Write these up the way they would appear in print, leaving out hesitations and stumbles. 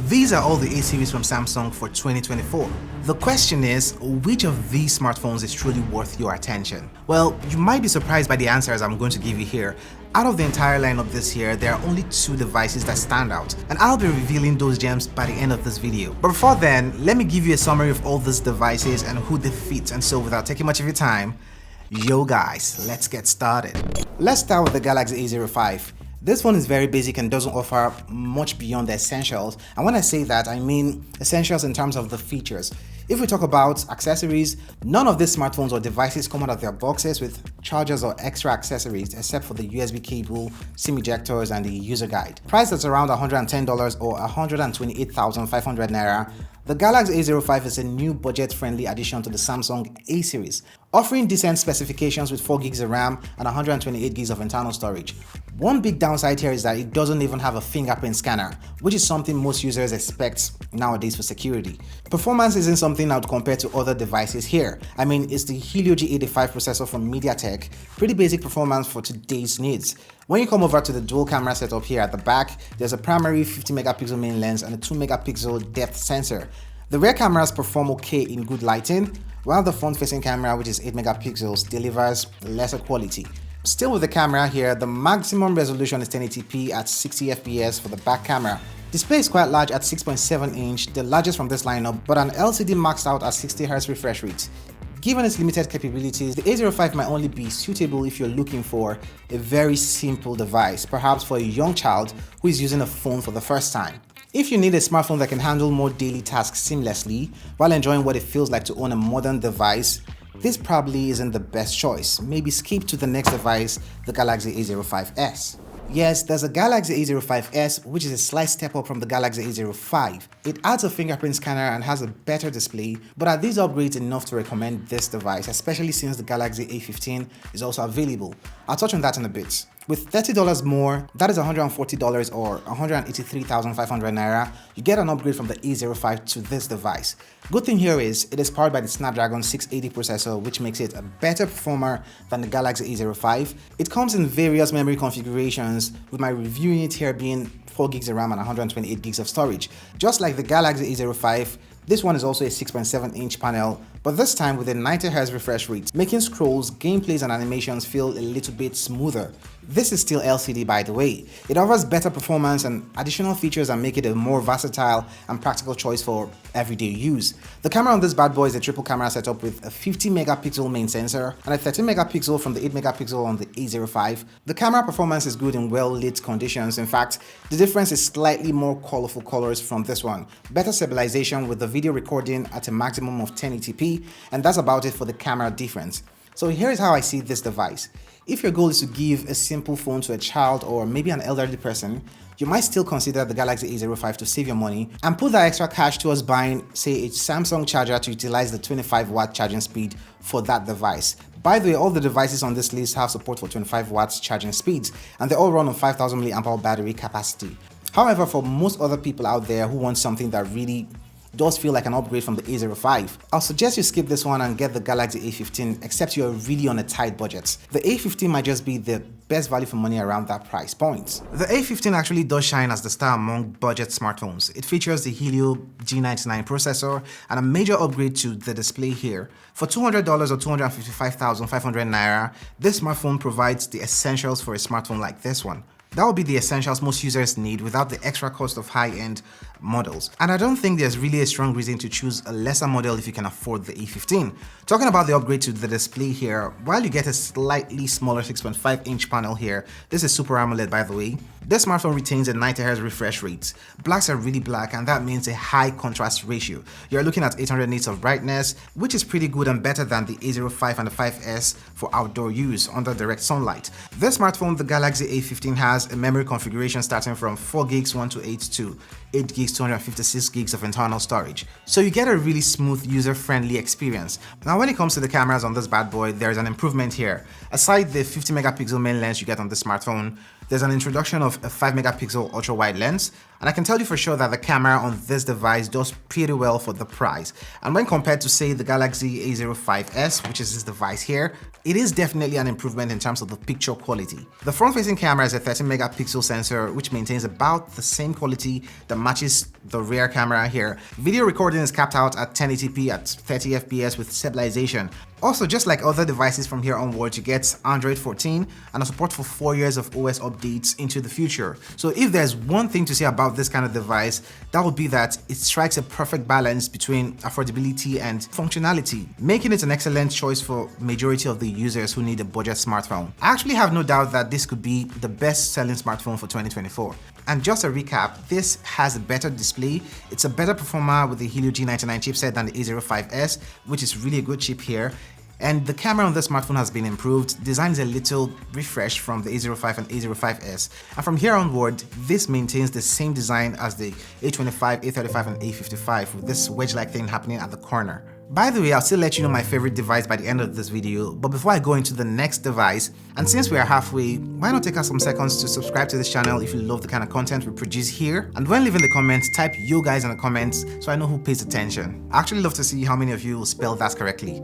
These are all the A series from Samsung for 2024. The question is, which of these smartphones is truly worth your attention? Well, you might be surprised by the answers I'm going to give you here. Out of the entire lineup this year, there are only 2 devices that stand out, and I'll be revealing those gems by the end of this video. But before then, let me give you a summary of all these devices and who they fit, and so without taking much of your time, yo guys, let's get started. Let's start with the Galaxy A05. This one is very basic and doesn't offer much beyond the essentials, and when I say that, I mean essentials in terms of the features. If we talk about accessories, none of these smartphones or devices come out of their boxes with chargers or extra accessories except for the USB cable, SIM ejectors, and the user guide. Priced at around $110 or 128,500 naira, the Galaxy A05 is a new budget-friendly addition to the Samsung A series, offering decent specifications with 4 gigs of RAM and 128 gigs of internal storage. One big downside here is that it doesn't even have a fingerprint scanner, which is something most users expect nowadays for security. Performance isn't something I would compare to other devices here. I mean, it's the Helio G85 processor from MediaTek, pretty basic performance for today's needs. When you come over to the dual camera setup here at the back, there's a primary 50 megapixel main lens and a 2 megapixel depth sensor. The rear cameras perform okay in good lighting, while the front-facing camera, which is 8 megapixels, delivers lesser quality. Still with the camera here, the maximum resolution is 1080p at 60 fps for the back camera. Display is quite large at 6.7 inch, the largest from this lineup, but an LCD maxed out at 60Hz refresh rate. Given its limited capabilities, the A05 might only be suitable if you're looking for a very simple device, perhaps for a young child who is using a phone for the first time. If you need a smartphone that can handle more daily tasks seamlessly while enjoying what it feels like to own a modern device, this probably isn't the best choice. Maybe skip to the next device, the Galaxy A05s. Yes, there's a Galaxy A05s, which is a slight step up from the Galaxy A05. It adds a fingerprint scanner and has a better display, but are these upgrades enough to recommend this device, especially since the Galaxy A15 is also available? I'll touch on that in a bit. With $30 more, that is $140 or 183,500 naira, you get an upgrade from the A05 to this device. Good thing here is, it is powered by the Snapdragon 680 processor, which makes it a better performer than the Galaxy A05. It comes in various memory configurations, with my review unit here being 4 gigs of RAM and 128 gigs of storage. Just like the Galaxy A05, this one is also a 6.7 inch panel, but this time with a 90Hz refresh rate, making scrolls, gameplays, and animations feel a little bit smoother. This is still LCD, by the way. It offers better performance and additional features that make it a more versatile and practical choice for everyday use. The camera on this bad boy is a triple camera setup with a 50 megapixel main sensor and a 13 megapixel from the 8 megapixel on the A05. The camera performance is good in well-lit conditions. In fact, the difference is slightly more colorful colors from this one. Better stabilization with the video recording at a maximum of 1080p, and that's about it for the camera difference. So here's how I see this device. If your goal is to give a simple phone to a child or maybe an elderly person, you might still consider the Galaxy A05 to save your money and put that extra cash towards buying, say, a Samsung charger to utilize the 25-watt charging speed for that device. By the way, all the devices on this list have support for 25 watts charging speeds, and they all run on 5000 mAh battery capacity. However, for most other people out there who want something that really does feel like an upgrade from the A05, I'll suggest you skip this one and get the Galaxy A15, except you're really on a tight budget. The A15 might just be the best value for money around that price point. The A15 actually does shine as the star among budget smartphones. It features the Helio G99 processor and a major upgrade to the display here. For $200 or 255,500 naira, this smartphone provides the essentials for a smartphone like this one. That would be the essentials most users need without the extra cost of high-end models. And I don't think there's really a strong reason to choose a lesser model if you can afford the A15. Talking about the upgrade to the display here, while you get a slightly smaller 6.5 inch panel here, this is Super AMOLED by the way, this smartphone retains a 90Hz refresh rate. Blacks are really black, and that means a high contrast ratio. You're looking at 800 nits of brightness, which is pretty good and better than the A05 and the 5s for outdoor use under direct sunlight. This smartphone, the Galaxy A15, has a memory configuration starting from 4 gigs 128 to 8 gigs 256 gigs of internal storage. So you get a really smooth, user-friendly experience. Now when it comes to the cameras on this bad boy, there's an improvement here. Aside the 50 megapixel main lens you get on the smartphone, There's an introduction of a 5 megapixel ultra wide lens, and I can tell you for sure that the camera on this device does pretty well for the price. And when compared to, say, the Galaxy A05s, which is this device here, it is definitely an improvement in terms of the picture quality. The front-facing camera is a 13 megapixel sensor which maintains about the same quality that matches the rear camera here. Video recording is capped out at 1080p at 30 FPS with stabilization. Also, just like other devices from here onwards, you get Android 14 and a support for 4 years of OS updates into the future. So if there's one thing to say about this kind of device, that would be that it strikes a perfect balance between affordability and functionality, making it an excellent choice for majority of the users who need a budget smartphone. I actually have no doubt that this could be the best-selling smartphone for 2024. And just a recap, this has a better display, it's a better performer with the Helio G99 chipset than the A05s, which is really a good chip here. And the camera on this smartphone has been improved. Design is a little refreshed from the A05 and A05s. And from here onward, this maintains the same design as the A25, A35 and A55 with this wedge-like thing happening at the corner. By the way, I'll still let you know my favorite device by the end of this video, but before I go into the next device, and since we are halfway, why not take us some seconds to subscribe to this channel if you love the kind of content we produce here? And when leaving the comments, type "yo guys" in the comments so I know who pays attention. I actually love to see how many of you will spell that correctly.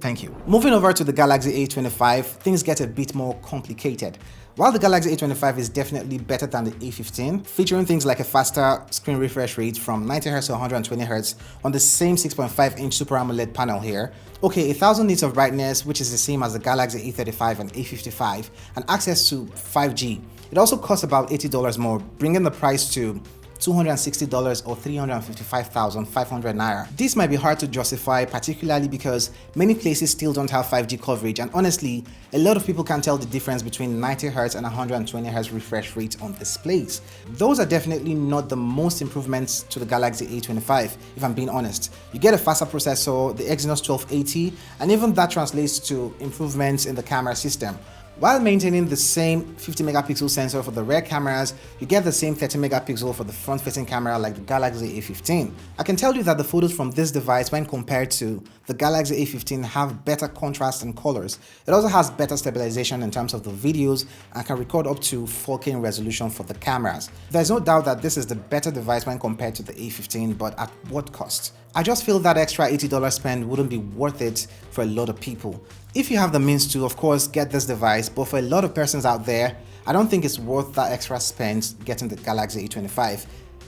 Thank you. Moving over to the Galaxy A25, things get a bit more complicated. While the Galaxy A25 is definitely better than the A15, featuring things like a faster screen refresh rate from 90Hz to 120Hz on the same 6.5-inch Super AMOLED panel here, okay, 1000 nits of brightness, which is the same as the Galaxy A35 and A55, and access to 5G. It also costs about $80 more, bringing the price to $260 or 355,500 naira. This might be hard to justify, particularly because many places still don't have 5G coverage, and honestly, a lot of people can't tell the difference between 90Hz and 120Hz refresh rate on displays. Those are definitely not the most improvements to the Galaxy A25, if I'm being honest. You get a faster processor, the Exynos 1280, and even that translates to improvements in the camera system. While maintaining the same 50 megapixel sensor for the rear cameras, you get the same 30 megapixel for the front-facing camera like the Galaxy A15. I can tell you that the photos from this device when compared to the Galaxy A15 have better contrast and colors. It also has better stabilization in terms of the videos and can record up to 4K in resolution for the cameras. There's no doubt that this is the better device when compared to the A15, but at what cost? I just feel that extra $80 spend wouldn't be worth it for a lot of people. If you have the means to, of course, get this device, but for a lot of persons out there, I don't think it's worth that extra spend getting the Galaxy A25.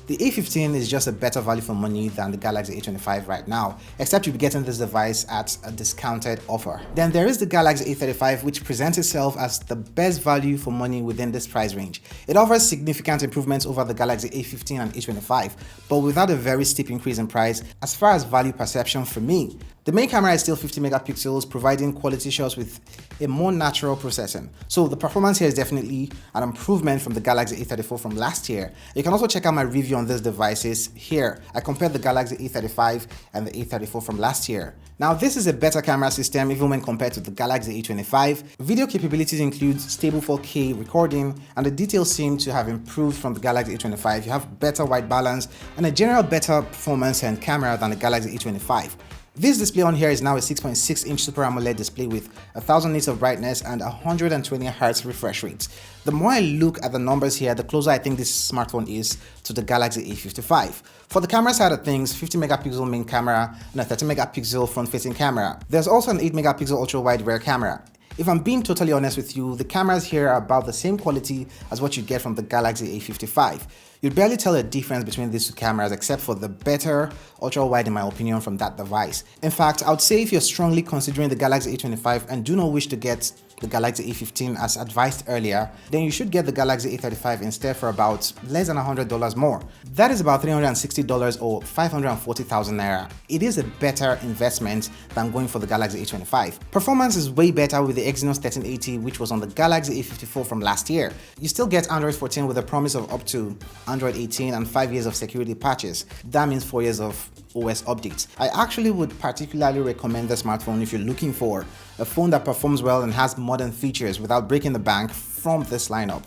The A15 is just a better value for money than the Galaxy A25 right now, except you'll be getting this device at a discounted offer. Then there is the Galaxy A35, which presents itself as the best value for money within this price range. It offers significant improvements over the Galaxy A15 and A25, but without a very steep increase in price as far as value perception for me. The main camera is still 50 megapixels, providing quality shots with a more natural processing. So the performance here is definitely an improvement from the Galaxy A34 from last year. You can also check out my review on these devices here. I compared the Galaxy A35 and the A34 from last year. Now this is a better camera system even when compared to the Galaxy A25. Video capabilities include stable 4K recording, and the details seem to have improved from the Galaxy A25. You have better white balance and a general better performance and camera than the Galaxy A25. This display on here is now a 6.6-inch Super AMOLED display with 1000 nits of brightness and 120Hz refresh rate. The more I look at the numbers here, the closer I think this smartphone is to the Galaxy A55. For the camera side of things, 50 megapixel main camera and a 30 megapixel front-facing camera. There's also an 8 megapixel ultra-wide rear camera. If I'm being totally honest with you, the cameras here are about the same quality as what you get from the Galaxy A55. You'd barely tell a difference between these two cameras except for the better ultra-wide in my opinion from that device. In fact, I would say if you're strongly considering the Galaxy A25 and do not wish to get the Galaxy A15 as advised earlier, then you should get the Galaxy A35 instead for about less than $100 more. That is about $360 or 540,000 naira. It is a better investment than going for the Galaxy A25. Performance is way better with the Exynos 1380, which was on the Galaxy A54 from last year. You still get Android 14 with a promise of up to Android 18 and 5 years of security patches. That means 4 years of OS updates. I actually would particularly recommend the smartphone if you're looking for a phone that performs well and has modern features without breaking the bank from this lineup.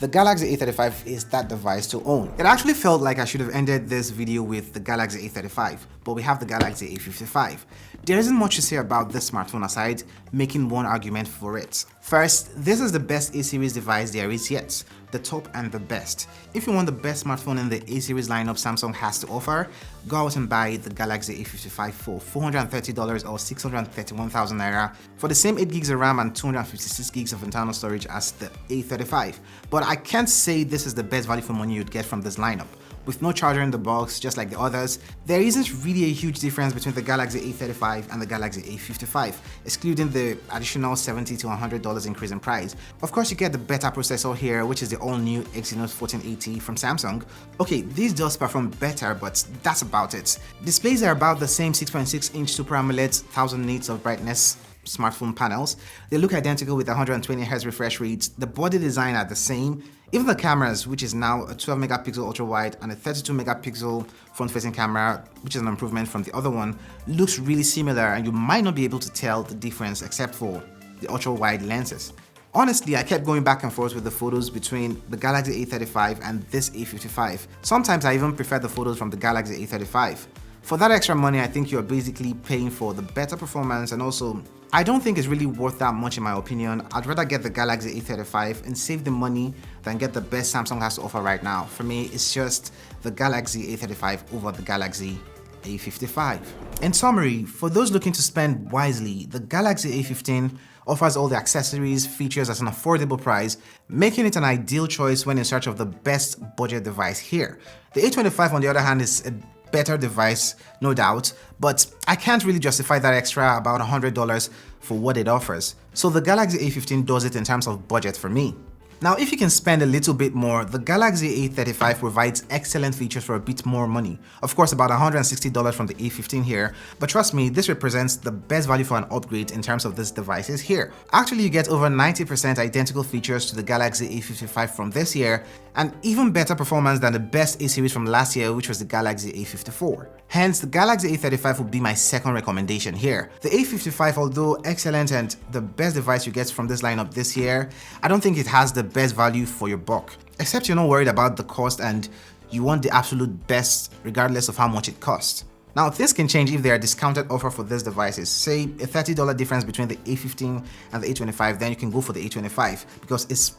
The Galaxy A35 is that device to own. It actually felt like I should have ended this video with the Galaxy A35, but we have the Galaxy A55. There isn't much to say about this smartphone aside making one argument for it. First, this is the best A-series device there is yet, the top and the best. If you want the best smartphone in the A-series lineup Samsung has to offer, go out and buy the Galaxy A55 for $430 or 631,000 naira for the same 8 gigs of RAM and 256 gigs of internal storage as the A35. But I can't say this is the best value for money you'd get from this lineup. With no charger in the box, just like the others, there isn't really a huge difference between the Galaxy A35 and the Galaxy A55, excluding the additional $70 to $100 increase in price. Of course, you get the better processor here, which is the all-new Exynos 1480 from Samsung. Okay, these does perform better, but that's about it. Displays are about the same 6.6-inch Super AMOLED, 1000 nits of brightness smartphone panels. They look identical with 120Hz refresh rates. The body design are the same. Even the cameras, which is now a 12 megapixel ultra wide and a 32 megapixel front facing camera, which is an improvement from the other one, looks really similar, and you might not be able to tell the difference except for the ultra wide lenses. Honestly, I kept going back and forth with the photos between the Galaxy A35 and this A55. Sometimes I even prefer the photos from the Galaxy A35. For that extra money, I think you're basically paying for the better performance, and also, I don't think it's really worth that much in my opinion. I'd rather get the Galaxy A35 and save the money than get the best Samsung has to offer right now. For me, it's just the Galaxy A35 over the Galaxy A55. In summary, for those looking to spend wisely, the Galaxy A15 offers all the accessories, features at an affordable price, making it an ideal choice when in search of the best budget device here. The A25, on the other hand, is a better device, no doubt, but I can't really justify that extra about $100 for what it offers. So the Galaxy A15 does it in terms of budget for me. Now, if you can spend a little bit more, the Galaxy A35 provides excellent features for a bit more money. Of course, about $160 from the A15 here, but trust me, this represents the best value for an upgrade in terms of these devices here. Actually, you get over 90% identical features to the Galaxy A55 from this year, and even better performance than the best A-series from last year, which was the Galaxy A54. Hence, the Galaxy A35 would be my second recommendation here. The A55, although excellent and the best device you get from this lineup this year, I don't think it has the best value for your buck. Except you're not worried about the cost and you want the absolute best regardless of how much it costs. Now, this can change if there are discounted offer for these devices. Say a $30 difference between the A15 and the A25, then you can go for the A25 because it's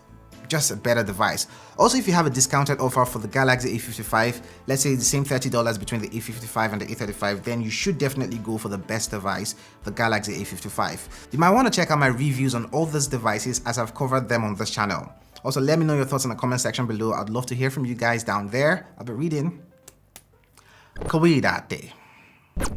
just a better device. Also, if you have a discounted offer for the Galaxy A55, let's say the same $30 between the A55 and the A35, then you should definitely go for the best device, the Galaxy A55. You might want to check out my reviews on all these devices as I've covered them on this channel. Also, let me know your thoughts in the comment section below. I'd love to hear from you guys down there. I'll be reading. Kawaii that day.